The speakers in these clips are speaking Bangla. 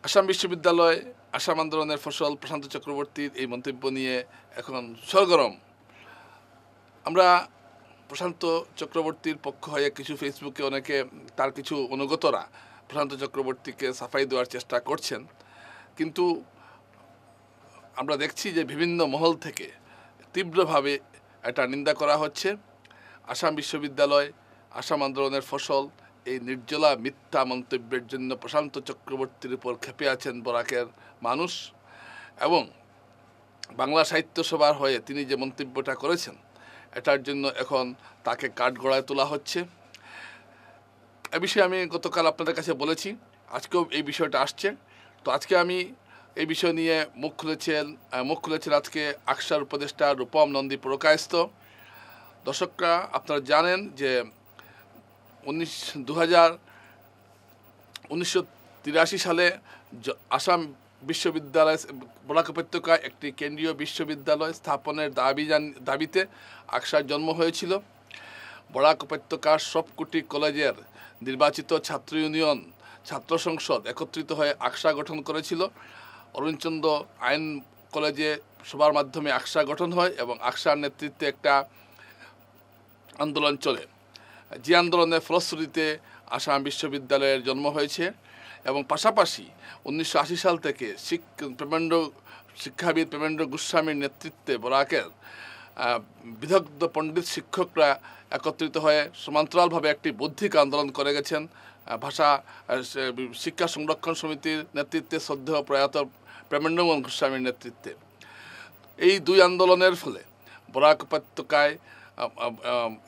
আসাম বিশ্ববিদ্যালয় আসাম আন্দোলনের ফসল প্রশান্ত চক্রবর্তীর এই মন্তব্য নিয়ে এখন সরগরম। আমরা প্রশান্ত চক্রবর্তীর পক্ষ হয়ে কিছু ফেসবুকে অনেকে তার কিছু অনুগতরা প্রশান্ত চক্রবর্তীকে সাফাই দেওয়ার চেষ্টা করছেন, কিন্তু আমরা দেখছি যে বিভিন্ন মহল থেকে তীব্রভাবে এটা নিন্দা করা হচ্ছে। আসাম বিশ্ববিদ্যালয় আসাম আন্দোলনের ফসল এই নির্জলা মিথ্যা মন্তব্যের জন্য প্রশান্ত চক্রবর্তীর উপর ক্ষেপে আছেন বরাকের মানুষ, এবং বাংলা সাহিত্য সভার হয়ে তিনি যে মন্তব্যটা করেছেন এটার জন্য এখন তাকে কাঠগড়ায় তোলা হচ্ছে। এ বিষয়ে আমি গতকাল আপনাদের কাছে বলেছি, আজকেও এই বিষয়টা আসছে। তো আজকে আমি এই বিষয় নিয়ে মুখ খুলেছেন আজকে আকসার উপদেষ্টা রূপম নন্দী পুরকায়স্থ। দর্শকরা আপনারা জানেন যে 1983 সালে আসাম বিশ্ববিদ্যালয় বরাক উপত্যকায় একটি কেন্দ্রীয় বিশ্ববিদ্যালয় স্থাপনের দাবিতে আকসার জন্ম হয়েছিল। বরাক উপত্যকার সবকটি কলেজের নির্বাচিত ছাত্র ইউনিয়ন ছাত্র সংসদ একত্রিত হয়ে আকসা গঠন করেছিল। অরুণচন্দ্র আইন কলেজে সবার মাধ্যমে আকসা গঠন হয় এবং আকসার নেতৃত্বে একটা আন্দোলন চলে। যে আন্দোলনের ফলশ্রুতিতে আসাম বিশ্ববিদ্যালয়ের জন্ম হয়েছে এবং পাশাপাশি 1980 সাল থেকে শিক্ষাবিদ প্রেমেন্দ্র গোস্বামীর নেতৃত্বে বরাকের বিদগ্ধ পণ্ডিত শিক্ষকরা একত্রিত হয়ে সমান্তরালভাবে একটি বৌদ্ধিক আন্দোলন করে গেছেন। ভাষা শিক্ষা সংরক্ষণ সমিতির নেতৃত্বে শ্রদ্ধেয় প্রয়াত প্রেমেন্দ্র গোস্বামীর নেতৃত্বে এই দুই আন্দোলনের ফলে বরাক উপত্যকায়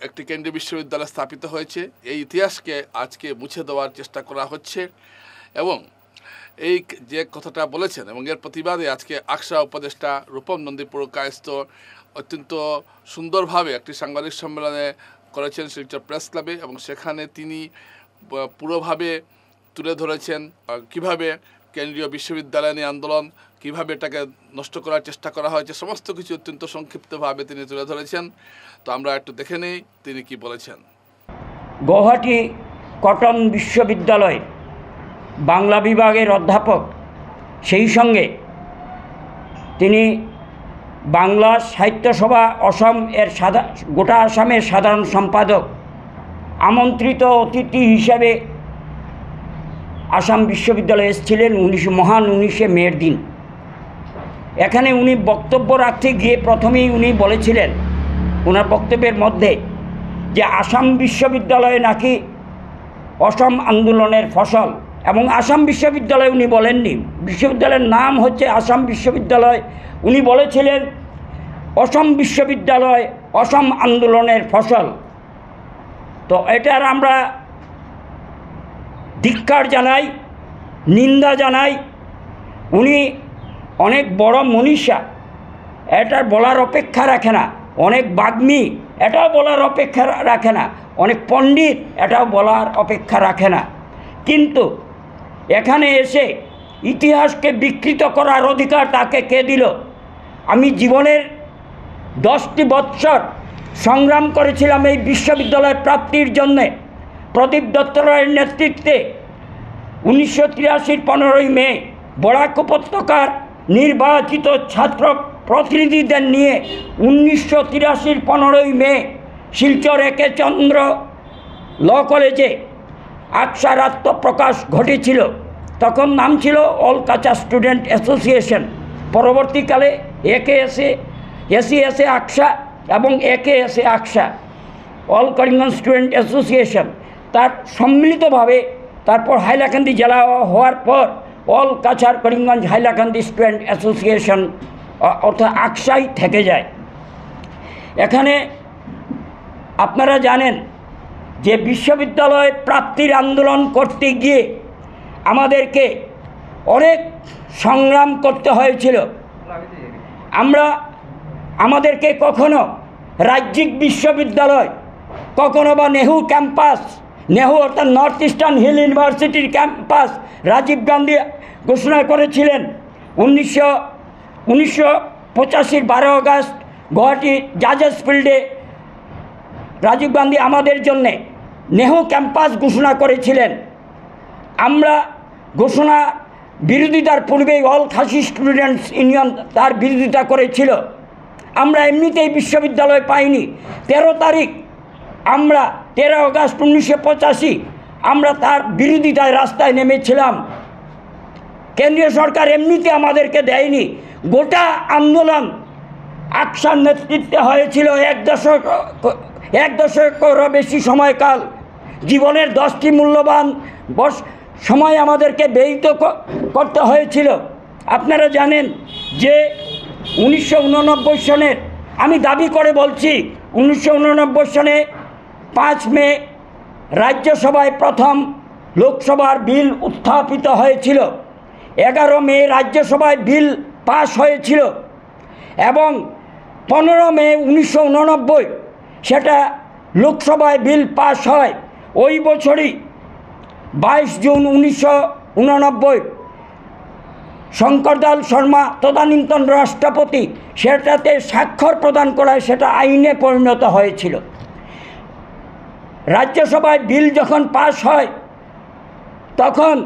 একটি কেন্দ্রীয় বিশ্ববিদ্যালয় স্থাপিত হয়েছে। এই ইতিহাসকে আজকে মুছে দেওয়ার চেষ্টা করা হচ্ছে এবং এই যে কথাটা বলেছেন এবং এর প্রতিবাদে আজকে আকসা উপদেষ্টা রূপম নন্দী পুরকায়স্থ অত্যন্ত সুন্দরভাবে একটি সাংবাদিক সম্মেলনে করেছেন শিলচর প্রেস ক্লাবে, এবং সেখানে তিনি পুরোভাবে তুলে ধরেছেন কিভাবে কেন্দ্রীয় বিশ্ববিদ্যালয় নিয়ে আন্দোলন, কিভাবে এটাকে নষ্ট করার চেষ্টা করা হয়েছে, সমস্ত কিছু অত্যন্ত সংক্ষিপ্তভাবে তিনি তুলে ধরেছেন। তো আমরা একটু দেখে নেই তিনি কি বলেছেন। গৌহাটি কটন বিশ্ববিদ্যালয় বাংলা বিভাগের অধ্যাপক, সেই সঙ্গে তিনি বাংলা সাহিত্য সভা অসম এর গোটা আসামের সাধারণ সম্পাদক। আমন্ত্রিত অতিথি হিসাবে আসাম বিশ্ববিদ্যালয়ে এসেছিলেন 19 মের দিন। এখানে উনি বক্তব্য রাখতে গিয়ে প্রথমেই উনি বলেছিলেন ওনার বক্তব্যের মধ্যে যে আসাম বিশ্ববিদ্যালয় নাকি অসম আন্দোলনের ফসল, এবং আসাম বিশ্ববিদ্যালয় উনি বলেননি, বিশ্ববিদ্যালয়ের নাম হচ্ছে আসাম বিশ্ববিদ্যালয়। উনি বলেছিলেন অসম বিশ্ববিদ্যালয় অসম আন্দোলনের ফসল। তো এটার আমরা ধিক্কার জানাই, নিন্দা জানাই। উনি অনেক বড় মনীষা, এটার বলার অপেক্ষা রাখে না। অনেক বাগ্মী, এটাও বলার অপেক্ষা রাখে না। অনেক পণ্ডিত, এটাও বলার অপেক্ষা রাখে না। কিন্তু এখানে এসে ইতিহাসকে বিকৃত করার অধিকার তাকে কে দিল? আমি জীবনের 10টি বৎসর সংগ্রাম করেছিলাম এই বিশ্ববিদ্যালয় প্রাপ্তির জন্যে। প্রদীপ দত্ত রায়ের নেতৃত্বে 1983 15ই মে বরাক উপত্যকার নির্বাচিত ছাত্র প্রতিনিধিদের নিয়ে 1983 15ই মে শিলচর একে চন্দ্র ল কলেজে আকসার আত্মপ্রকাশ ঘটেছিল। তখন নাম ছিল অল কাচা স্টুডেন্ট অ্যাসোসিয়েশন। পরবর্তীকালে এসিএসএ আকসা এবং একেএসএ আকসা, অল করিমগঞ্জ স্টুডেন্ট অ্যাসোসিয়েশন, তার সম্মিলিতভাবে তারপর হাইলাকান্দি জেলা হওয়ার পর all Cachar Karimganj Hailakandi student association অর্থাৎ আকসাই থেকে যায়। এখানে আপনারা জানেন যে বিশ্ববিদ্যালয় প্রাপ্তির আন্দোলন করতে গিয়ে আমাদেরকে অনেক সংগ্রাম করতে হয়েছিল। আমাদেরকে কখনো রাজ্যিক বিশ্ববিদ্যালয়, কখনো বা নেহু ক্যাম্পাস, নেহু অর্থাৎ নর্থ ইস্টার্ন হিল ইউনিভার্সিটির ক্যাম্পাস রাজীব গান্ধী ঘোষণা করেছিলেন 1985 12 আগস্ট গুয়াহাটি জাজেস ফিল্ডে রাজীব গান্ধী আমাদের জন্যে নেহু ক্যাম্পাস ঘোষণা করেছিলেন। আমরা ঘোষণা বিরোধিতার পূর্বেই অল খাসি স্টুডেন্টস ইউনিয়ন তার বিরোধিতা করেছিল। আমরা এমনিতেই বিশ্ববিদ্যালয় পাইনি। 13 তারিখ আমরা 13 আগস্ট 1985 আমরা তার বিরোধিতায় রাস্তায় নেমেছিলাম। কেন্দ্রীয় সরকার এমনিতে আমাদেরকে দেয়নি। গোটা আন্দোলন আকসার নেতৃত্বে হয়েছিল। এক দশকেরও বেশি সময়কাল, জীবনের 10টি মূল্যবান সময় আমাদেরকে ব্যয়িত করতে হয়েছিল। আপনারা জানেন যে 1989 সনের, আমি দাবি করে বলছি, 1989 সনে 5 মে রাজ্যসভায় প্রথম লোকসভার বিল উত্থাপিত হয়েছিল। 11 মে রাজ্যসভায় বিল পাশ হয়েছিল এবং 15 মে 1989 সেটা লোকসভায় বিল পাশ হয়। ওই বছরই 22 জুন 1989 শঙ্করদয়াল শর্মা তদানীন্তন রাষ্ট্রপতি সেটাতে স্বাক্ষর প্রদান করায় সেটা আইনে পরিণত হয়েছিল। রাজ্যসভায় বিল যখন পাশ হয় তখন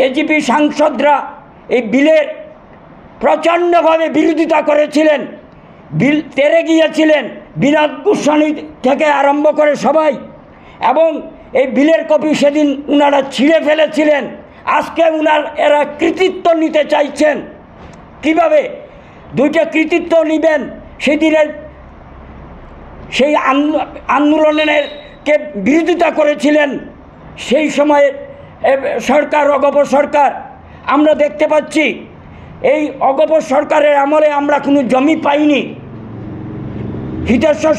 এজিপি সাংসদরা এই বিলের প্রচণ্ডভাবে বিরোধিতা করেছিলেন। বিল তেরে গিয়েছিলেন, বিনোদ গোস্বামী থেকে আরম্ভ করে সবাই, এবং এই বিলের কপি সেদিন উনারা ছিঁড়ে ফেলেছিলেন। আজকে এরা কৃতিত্ব নিতে চাইছেন। কিভাবে 2টা কৃতিত্ব নেবেন? সেদিনের সেই আন্দোলনের কে বিরোধিতা করেছিলেন সেই সময়ে সরকার, অগপ সরকার। আমরা দেখতে পাচ্ছি এই অগপ সরকারের আমলে আমরা কোনো জমি পাইনি। হিতেশ্বর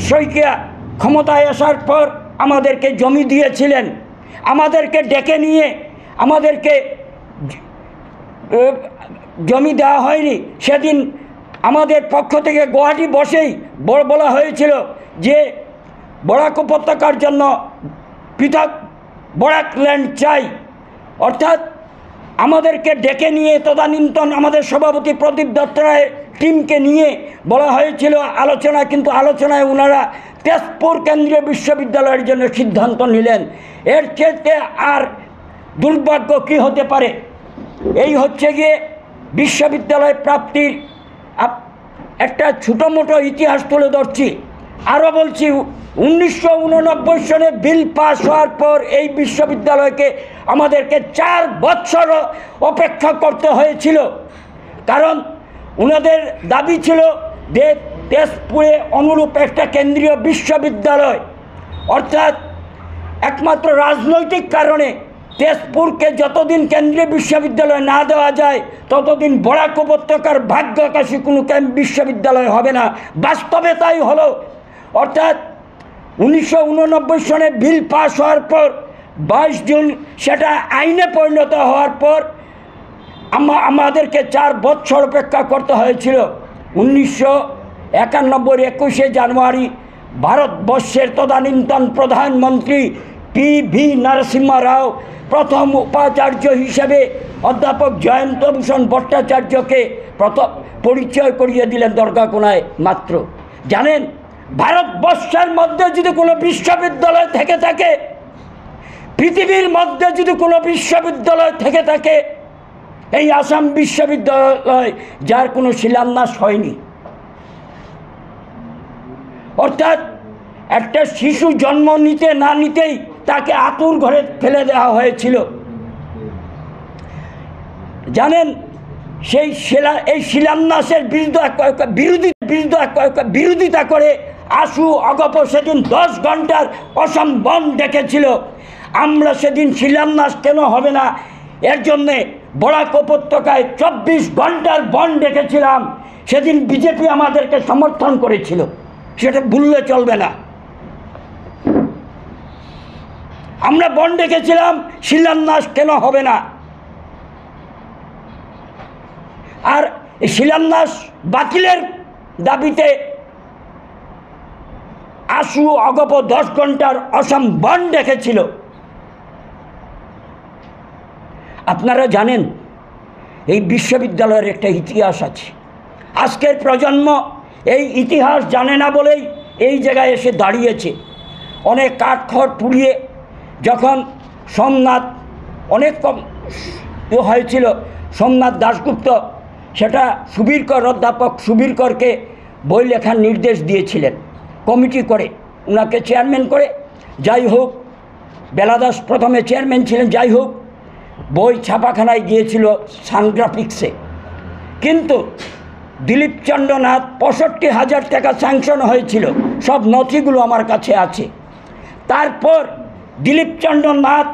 শইকীয়া ক্ষমতায় আসার পর আমাদেরকে জমি দিয়েছিলেন। আমাদেরকে ডেকে নিয়ে আমাদেরকে জমি দেওয়া হয়নি। সেদিন আমাদের পক্ষ থেকে গুয়াহাটি বসেই বলা হয়েছিল যে বরাক উপত্যকার জন্য পৃথক বরাক ল্যান্ড চাই। অর্থাৎ আমাদেরকে ডেকে নিয়ে তদানীন্তন আমাদের সভাপতি প্রদীপ দত্ত রায়ের টিমকে নিয়ে বলা হয়েছিল আলোচনা, কিন্তু আলোচনায় ওনারা তেজপুর কেন্দ্রীয় বিশ্ববিদ্যালয়ের জন্য সিদ্ধান্ত নিলেন। এর চেয়ে আর দুর্ভাগ্য কী হতে পারে? এই হচ্ছে গিয়ে বিশ্ববিদ্যালয় প্রাপ্তির একটা ছোটো মোটো ইতিহাস তুলে ধরছি। আরও বলছি, 1989 সনে বিল পাস হওয়ার পর এই বিশ্ববিদ্যালয়কে আমাদেরকে 4 বছর অপেক্ষা করতে হয়েছিল। কারণ ওনাদের দাবি ছিল যে তেজপুরে অনুরূপ একটা কেন্দ্রীয় বিশ্ববিদ্যালয়, অর্থাৎ একমাত্র রাজনৈতিক কারণে তেজপুরকে যতদিন কেন্দ্রীয় বিশ্ববিদ্যালয় না দেওয়া যায় ততদিন বরাক উপত্যকার ভাগ্যাকাশী কোনো বিশ্ববিদ্যালয় হবে না। বাস্তবে তাই হলো। অর্থাৎ 1989 সনে বিল পাস হওয়ার পর 22 জুন সেটা আইনে পরিণত হওয়ার পর আমাদেরকে 4 বছর অপেক্ষা করতে হয়েছিল। 1991 21শে জানুয়ারি ভারতবর্ষের তদানীন্তন প্রধানমন্ত্রী PV নরসিংহ রাও প্রথম উপাচার্য হিসেবে অধ্যাপক জয়ন্তভূষণ ভট্টাচার্যকে প্রথম পরিচয় করিয়ে দিলেন দরগাকোনায় মাত্র। জানেন, ভারতবর্ষের মধ্যে যদি কোনো বিশ্ববিদ্যালয় থেকে থাকে, পৃথিবীর মধ্যে যদি কোনো বিশ্ববিদ্যালয় থেকে থাকে, এই আসাম বিশ্ববিদ্যালয় যার কোনো শিলান্যাস হয়নি। অর্থাৎ একটা শিশু জন্ম নিতে না নিতেই তাকে আতুর ঘরে ফেলে দেওয়া হয়েছিল। জানেন, এই শিলান্যাসের বিরোধিতা করে আশু অগপ সেদিন 10 ঘন্টার অসম বন ডেকেছিল। আমরা সেদিন শিলান্যাস কেন হবে না এর জন্যে বরাক উপত্যকায় 24 ঘন্টার বন ডেকেছিলাম। সেদিন বিজেপি আমাদেরকে সমর্থন করেছিল, সেটা ভুললে চলবে না। আমরা বন ডেকেছিলাম, শিলান্যাস কেন হবে না। আর শিলান্যাস বাতিলের দাবিতে আশু অগপ 10 ঘন্টার অসম বন ডেকেছিল। আপনারা জানেন, এই বিশ্ববিদ্যালয়ের একটা ইতিহাস আছে। আজকের প্রজন্ম এই ইতিহাস জানে না বলেই এই জায়গায় এসে দাঁড়িয়েছে। অনেক কাঠখড় পুড়িয়ে যখন সোমনাথ অনেক হয়েছিল সোমনাথ দাশগুপ্ত সেটা অধ্যাপক সুবীরকরকে বই লেখার নির্দেশ দিয়েছিলেন কমিটি করে, ওনাকে চেয়ারম্যান করে। যাই হোক, বেলাদাস প্রথমে চেয়ারম্যান ছিলেন। যাই হোক, বই ছাপাখানায় গিয়েছিল সানগ্রাফিক্সে, কিন্তু দিলীপচন্দ্র নাথ 65,000 টাকা স্যাংশন হয়েছিল, সব নথিগুলো আমার কাছে আছে। তারপর দিলীপচন্দ্র নাথ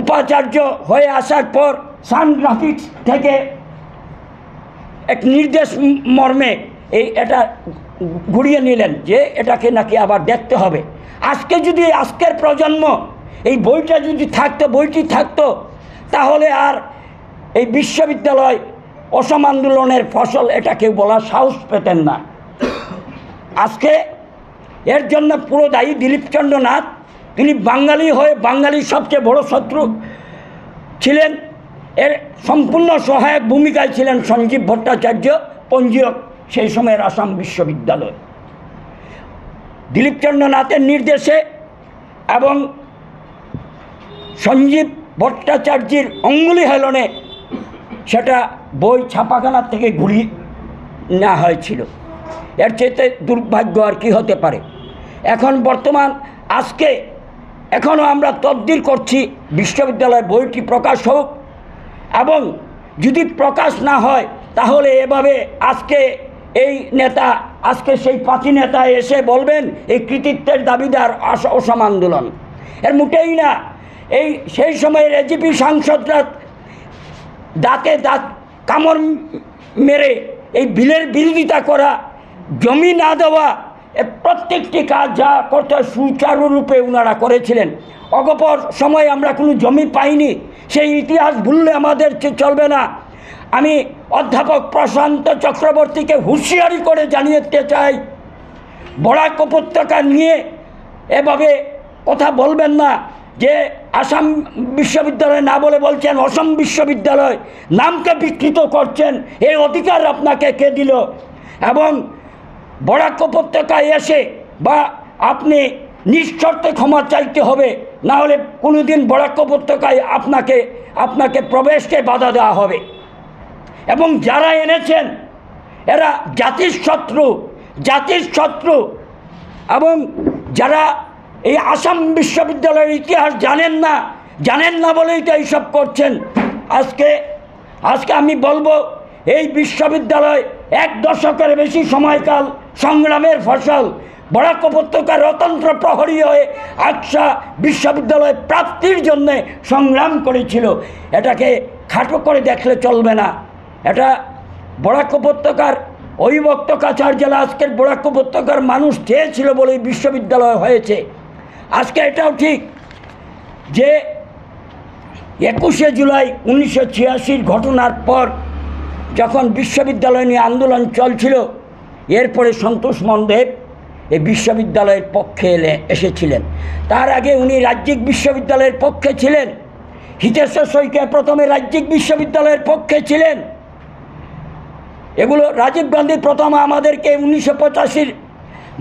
উপাচার্য হয়ে আসার পর সানগ্রাফিক্স থেকে এক নির্দেশ মর্মে এটা ঘুরিয়ে নিলেন যে এটাকে নাকি আবার দেখতে হবে। আজকে যদি আজকের প্রজন্ম এই বইটা যদি বইটি থাকতো তাহলে আর এই বিশ্ববিদ্যালয় অসম আন্দোলনের ফসল এটা কেউ বলার সাহস পেতেন না। আজকে এর জন্য পুরো দায়ী দিলীপচন্দ্র নাথ। তিনি বাঙালি হয়ে বাঙালির সবচেয়ে বড় শত্রু ছিলেন। এর সম্পূর্ণ সহায়ক ভূমিকায় ছিলেন সঞ্জীব ভট্টাচার্য, পঞ্জীয়ক সেই সময়ের আসাম বিশ্ববিদ্যালয়। দিলীপচন্দ্র নাথের নির্দেশে এবং সঞ্জীব ভট্টাচার্যের অঙ্গুলি হেলনে সেটা বই ছাপাখানার থেকে ঘুরিয়ে নেওয়া হয়েছিল। এর চেয়ে দুর্ভাগ্য আর কি হতে পারে। এখন বর্তমান আজকে এখনও আমরা তদবির করছি বিশ্ববিদ্যালয়ের বইটি প্রকাশ হোক, এবং যদি প্রকাশ না হয় তাহলে এভাবে আজকে এই নেতা, আজকে সেই পাঁচি নেতা এসে বলবেন এই কৃতিত্বের দাবিদার অসম আন্দোলন। এর মোটেই না। এই সেই সময়ের এজিপি সাংসদরা দাঁতে দাঁত কামড় মেরে এই বিলের বিরোধিতা করা, জমি না দেওয়া, প্রত্যেকটি কাজ যা করতে সুচারুরূপে ওনারা করেছিলেন। অগপর সময় আমরা কোনো জমি পাইনি, সেই ইতিহাস ভুললে আমাদের চলবে না। আমি অধ্যাপক প্রশান্ত চক্রবর্তীকে হুঁশিয়ারি করে জানিয়ে চাই, বরাক উপত্যকা নিয়ে এভাবে কথা বলবেন না যে আসাম বিশ্ববিদ্যালয় না বলে বলছেন অসম বিশ্ববিদ্যালয়, নামকে বিকৃত করছেন। এই অধিকার আপনাকে কে দিল? এবং বরাক উপত্যকায় এসে বা আপনি নিঃশর্তে ক্ষমা চাইতে হবে, না হলে কোনোদিন বরাক উপত্যকায় আপনাকে প্রবেশকে বাধা দেওয়া হবে। এবং যারা এনেছেন এরা জাতির শত্রু, এবং যারা এই আসাম বিশ্ববিদ্যালয়ের ইতিহাস জানেন না বলেই তো এইসব করছেন। আজকে আমি বলবো এই বিশ্ববিদ্যালয় 1 দশকের বেশি সময়কাল সংগ্রামের ফসল। বরাক উপত্যকার অতন্ত্র প্রহরী হয়ে আকসা বিশ্ববিদ্যালয় প্রাপ্তির জন্যে সংগ্রাম করেছিল। এটাকে খাটো করে দেখলে চলবে না। এটা বরাক উপত্যকার অবিভক্ত কাছাড় জেলা, আজকের বরাক উপত্যকার মানুষ চেয়েছিল বলেই বিশ্ববিদ্যালয় হয়েছে। আজকে এটাও ঠিক যে 21শে জুলাই 1986 ঘটনার পর যখন বিশ্ববিদ্যালয় নিয়ে আন্দোলন চলছিল, এরপরে সন্তোষ মনদেব এই বিশ্ববিদ্যালয়ের পক্ষে এসেছিলেন। তার আগে উনি রাজ্যিক বিশ্ববিদ্যালয়ের পক্ষে ছিলেন। হিতেশ্বর শইকীয়া প্রথমে রাজ্যিক বিশ্ববিদ্যালয়ের পক্ষে ছিলেন। এগুলো রাজীব গান্ধী প্রথম আমাদেরকে 1985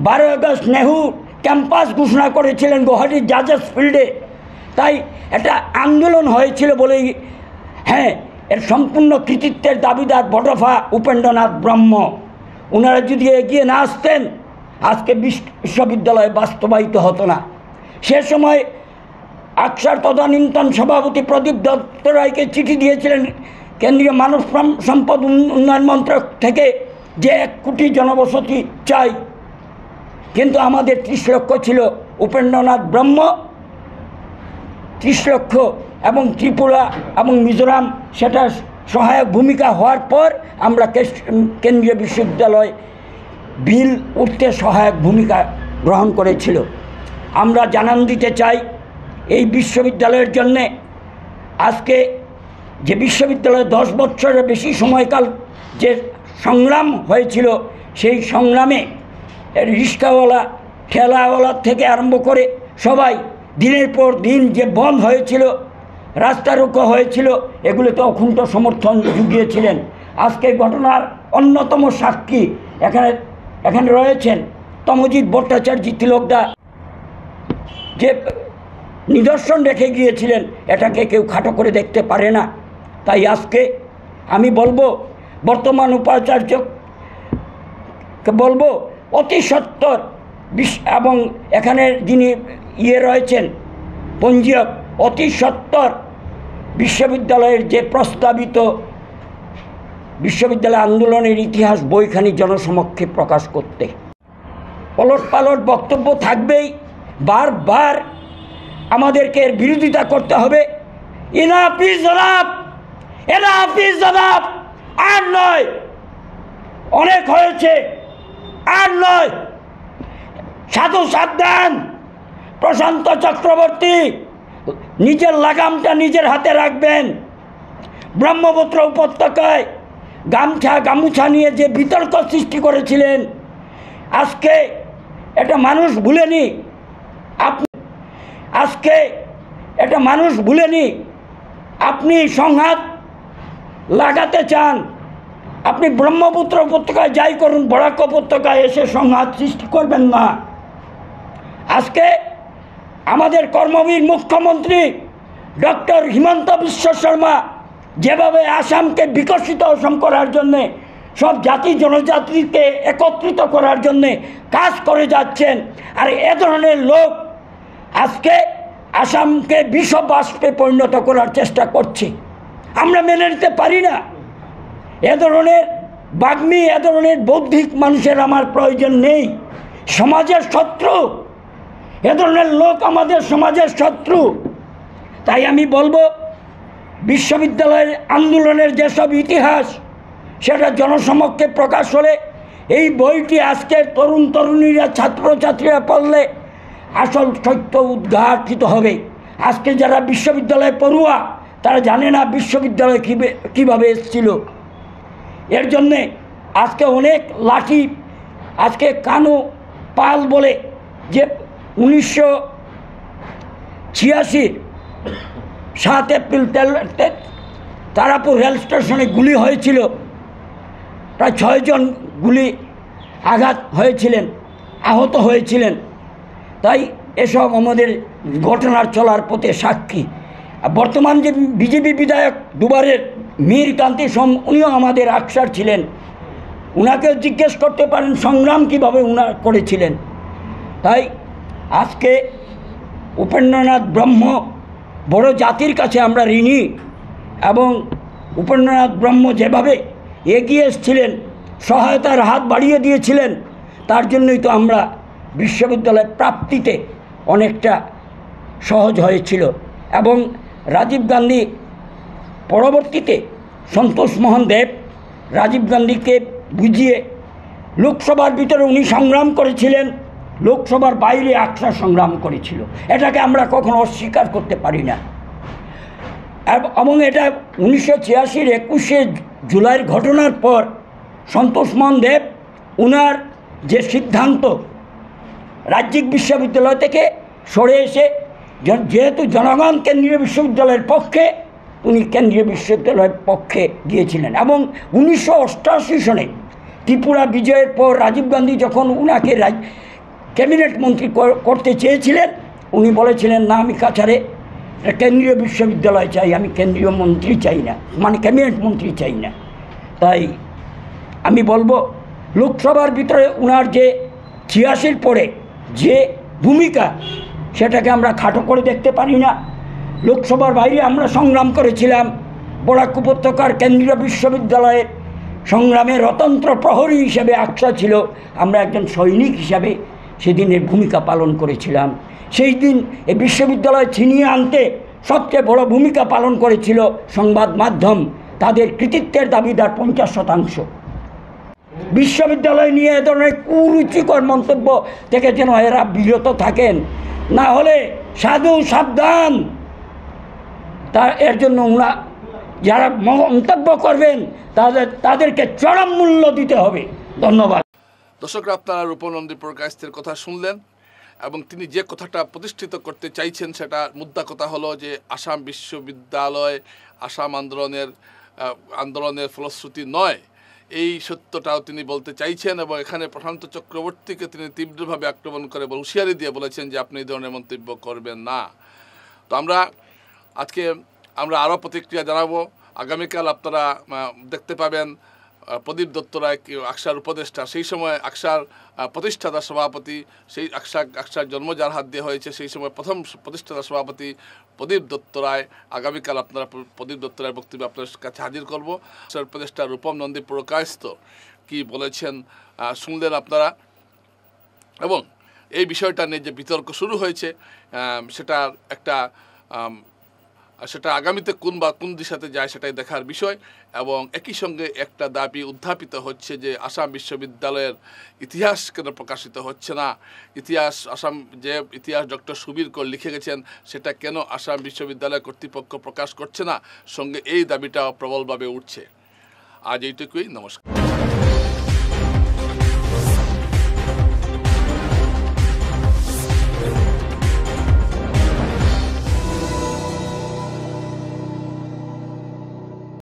12 আগস্ট নেহরু ক্যাম্পাস ঘোষণা করেছিলেন গুয়াহাটির জাজেস ফিল্ডে। তাই এটা আন্দোলন হয়েছিল বলেই, হ্যাঁ, এর সম্পূর্ণ কৃতিত্বের দাবিদার বড়ফা উপেন্দ্রনাথ ব্রহ্ম। ওনারা যদি এগিয়ে না আসতেন আজকে বিশ্ববিদ্যালয় বাস্তবায়িত হতো না। সে সময় আকসার তদানীন্তন সভাপতি প্রদীপ দত্ত রায়কে চিঠি দিয়েছিলেন কেন্দ্রীয় মানব সম্পদ উন্নয়ন মন্ত্রক থেকে যে 1 কোটি জনবসতি চাই, কিন্তু আমাদের 30 লক্ষ ছিল। উপেন্দ্রনাথ ব্রহ্ম 30 লক্ষ, এবং ত্রিপুরা এবং মিজোরাম সেটা সহায়ক ভূমিকা হওয়ার পর আমরা কেন্দ্রীয় বিশ্ববিদ্যালয় বিল উঠতে সহায়ক ভূমিকা গ্রহণ করেছিল। আমরা জানান দিতে চাই এই বিশ্ববিদ্যালয়ের জন্যে আজকে যে বিশ্ববিদ্যালয়ে 10 বছরের বেশি সময়কাল যে সংগ্রাম হয়েছিল, সেই সংগ্রামে রিক্সাওয়ালা ঠেলাওয়ালার থেকে আরম্ভ করে সবাই দিনের পর দিন যে বন্ধ হয়েছিল, রাস্তা রোকো হয়েছিল, এগুলোতে অকুণ্ঠ সমর্থন জুগিয়েছিলেন। আজকে ঘটনার অন্যতম সাক্ষী এখানে রয়েছেন তমজিৎ ভট্টাচার্য তিলকদা, যে নিদর্শন রেখে গিয়েছিলেন, এটাকে কেউ খাটো করে দেখতে পারে না। তাই আজকে আমি বলবো বর্তমান উপাচার্যকে বলবো অতি সত্বর এবং এখানে যিনি রয়েছেন পঞ্জীয়ক, অতি সত্বর বিশ্ববিদ্যালয়ের যে প্রস্তাবিত বিশ্ববিদ্যালয় আন্দোলনের ইতিহাস বইখানি জনসমক্ষে প্রকাশ করতে। পলটপালট বক্তব্য থাকবেই, বারবার আমাদেরকে এর বিরোধিতা করতে হবে। Enough is enough, enough is enough, আর নয়, অনেক হয়েছে, আর নয়। সাধু সাবধান, প্রশান্ত চক্রবর্তী নিজের লাগামটা নিজের হাতে রাখবেন। ব্রহ্মপুত্র উপত্যকায় গামুছা নিয়ে যে বিতর্ক সৃষ্টি করেছিলেন, আজকে এটা মানুষ ভুলেনি। আপনি সংঘাত লাগাতে চান, আপনি ব্রহ্মপুত্র উপত্যকায় যাই করুন, বরাক উপত্যকায় এসে সংঘাত সৃষ্টি করবেন না। আজকে আমাদের কর্মবীর মুখ্যমন্ত্রী ডক্টর হিমন্ত বিশ্ব শর্মা যেভাবে আসামকে বিকশিত অসম করার জন্যে, সব জাতি জনজাতিকে একত্রিত করার জন্যে কাজ করে যাচ্ছেন, আর এ ধরনের লোক আজকে আসামকে বিষবাষ্পে পরিণত করার চেষ্টা করছে। আমরা মেনে নিতে পারি না। এ ধরনের বাগ্মী, এ ধরনের বৌদ্ধিক মানুষের আমার প্রয়োজন নেই। সমাজের শত্রু, এ ধরনের লোক আমাদের সমাজের শত্রু। তাই আমি বলবো বিশ্ববিদ্যালয়ের আন্দোলনের যেসব ইতিহাস, সেটা জনসমক্ষে প্রকাশ হলে এই বইটি আজকে তরুণ তরুণীরা, ছাত্রছাত্রীরা পড়লে আসল সত্য উদ্ঘাটিত হবে। আজকে যারা বিশ্ববিদ্যালয়ে পড়ুয়া, তারা জানে না বিশ্ববিদ্যালয় কীভাবে এসেছিল। এর জন্যে আজকে অনেক লাঠি, আজকে কানু পাল বলে যে 1986 7 এপ্রিল তারাপুর রেল স্টেশনে গুলি হয়েছিল, প্রায় 6 জন গুলি আঘাত হয়েছিলেন, আহত হয়েছিলেন। তাই এসব আমাদের ঘটনার চলার পথে সাক্ষী। বর্তমান যে বিজেপি বিধায়ক দুবারের মীর কান্তি সোম, উনিও আমাদের আকসার ছিলেন। উনাকেও জিজ্ঞেস করতে পারেন সংগ্রাম কীভাবে উনার করেছিলেন। তাই আজকে উপেন্দ্রনাথ ব্রহ্ম বড় জাতির কাছে আমরা ঋণী, এবং উপেন্দ্রনাথ ব্রহ্ম যেভাবে এগিয়ে এসেছিলেন, সহায়তার হাত বাড়িয়ে দিয়েছিলেন, তার জন্যই তো আমরা বিশ্ববিদ্যালয় প্রাপ্তিতে অনেকটা সহজ হয়েছিল। এবং রাজীব গান্ধী পরবর্তীতে সন্তোষ মোহন দেব রাজীব গান্ধীকে বুঝিয়ে লোকসভার ভিতরে উনি সংগ্রাম করেছিলেন, লোকসভার বাইরে আকসা সংগ্রাম করেছিল। এটাকে আমরা কখনো অস্বীকার করতে পারি না। এবং এটা 1986 21শে জুলাইয়ের ঘটনার পর সন্তোষ মোহন দেব উনার যে সিদ্ধান্ত, রাজ্যিক বিশ্ববিদ্যালয় থেকে সরে এসে যেহেতু জনগণ কেন্দ্রীয় বিশ্ববিদ্যালয়ের পক্ষে, উনি কেন্দ্রীয় বিশ্ববিদ্যালয়ের পক্ষে গিয়েছিলেন। এবং 1988 সনে ত্রিপুরা বিজয়ের পর রাজীব গান্ধী যখন উনাকে ক্যাবিনেট মন্ত্রী করতে চেয়েছিলেন, উনি বলেছিলেন না, আমি কাছাড়ে কেন্দ্রীয় বিশ্ববিদ্যালয় চাই, আমি কেন্দ্রীয় মন্ত্রী চাই না, মানে ক্যাবিনেট মন্ত্রী চাই না। তাই আমি বলবো লোকসভার ভিতরে উনার যে 86 পরে যে ভূমিকা, সেটাকে আমরা খাটো করে দেখতে পারি না। লোকসভার বাইরে আমরা সংগ্রাম করেছিলাম, বরাক উপত্যকার কেন্দ্রীয় বিশ্ববিদ্যালয়ের সংগ্রামের অতন্ত্র প্রহরী হিসেবে আকসা ছিল। আমরা একজন সৈনিক হিসাবে সেদিনের ভূমিকা পালন করেছিলাম। সেই দিন এই বিশ্ববিদ্যালয় ছিনিয়ে আনতে সবচেয়ে বড় ভূমিকা পালন করেছিল সংবাদ মাধ্যম, তাদের কৃতিত্বের দাবিদার 50%। বিশ্ববিদ্যালয় নিয়ে এ ধরনের কুরুচিকর মন্তব্য থেকে যেন এরা বিরত থাকেন, না হলে সাধু সাবধান। এর জন্য যারা মন্তব্য করবেন তাদেরকে চরম মূল্য দিতে হবে। ধন্যবাদ। দর্শকরা, আপনারা রূপনন্দী প্রকাশের কথা শুনলেন, এবং তিনি যে কথাটা প্রতিষ্ঠিত করতে চাইছেন, সেটা মুদ্রা কথা হলো যে আসাম বিশ্ববিদ্যালয় আসাম আন্দোলনের ফলশ্রুতি নয়, এই সত্যটাও তিনি বলতে চাইছেন। এবং এখানে প্রশান্ত চক্রবর্তীকে তিনি তীব্রভাবে আক্রমণ করে হুঁশিয়ারি দিয়ে বলেছেন যে আপনি এই ধরনের মন্তব্য করবেন না। তো আজকে আমরা আরও প্রতিক্রিয়া জানাবো। আগামীকাল আপনারা দেখতে পাবেন প্রদীপ দত্ত রায় আকসার উপদেষ্টা, সেই সময় আকসার প্রতিষ্ঠাতা সভাপতি, সেই আকসার জন্ম যার হাত দিয়ে হয়েছে, সেই সময় প্রথম প্রতিষ্ঠাতা সভাপতি প্রদীপ দত্ত রায়। আগামীকাল আপনারা প্রদীপ দত্ত রায়ের বক্তব্য আপনার কাছে হাজির করব। আকসার উপদেষ্টা রূপম নন্দী পুরকায়স্থ কি বলেছেন শুনলেন আপনারা, এবং এই বিষয়টা নিয়ে যে বিতর্ক শুরু হয়েছে সেটা আগামীতে কোন দিশাতে যায় সেটাই দেখার বিষয়। এবং একই সঙ্গে একটা দাবি উত্থাপিত হচ্ছে যে আসাম বিশ্ববিদ্যালয়ের ইতিহাস কেন প্রকাশিত হচ্ছে না, ইতিহাস ডক্টর সুবীর কর লিখে গেছেন সেটা কেন আসাম বিশ্ববিদ্যালয় কর্তৃপক্ষ প্রকাশ করছে না, সঙ্গে এই দাবিটাও প্রবলভাবে উঠছে। আজ এইটুকুই, নমস্কার।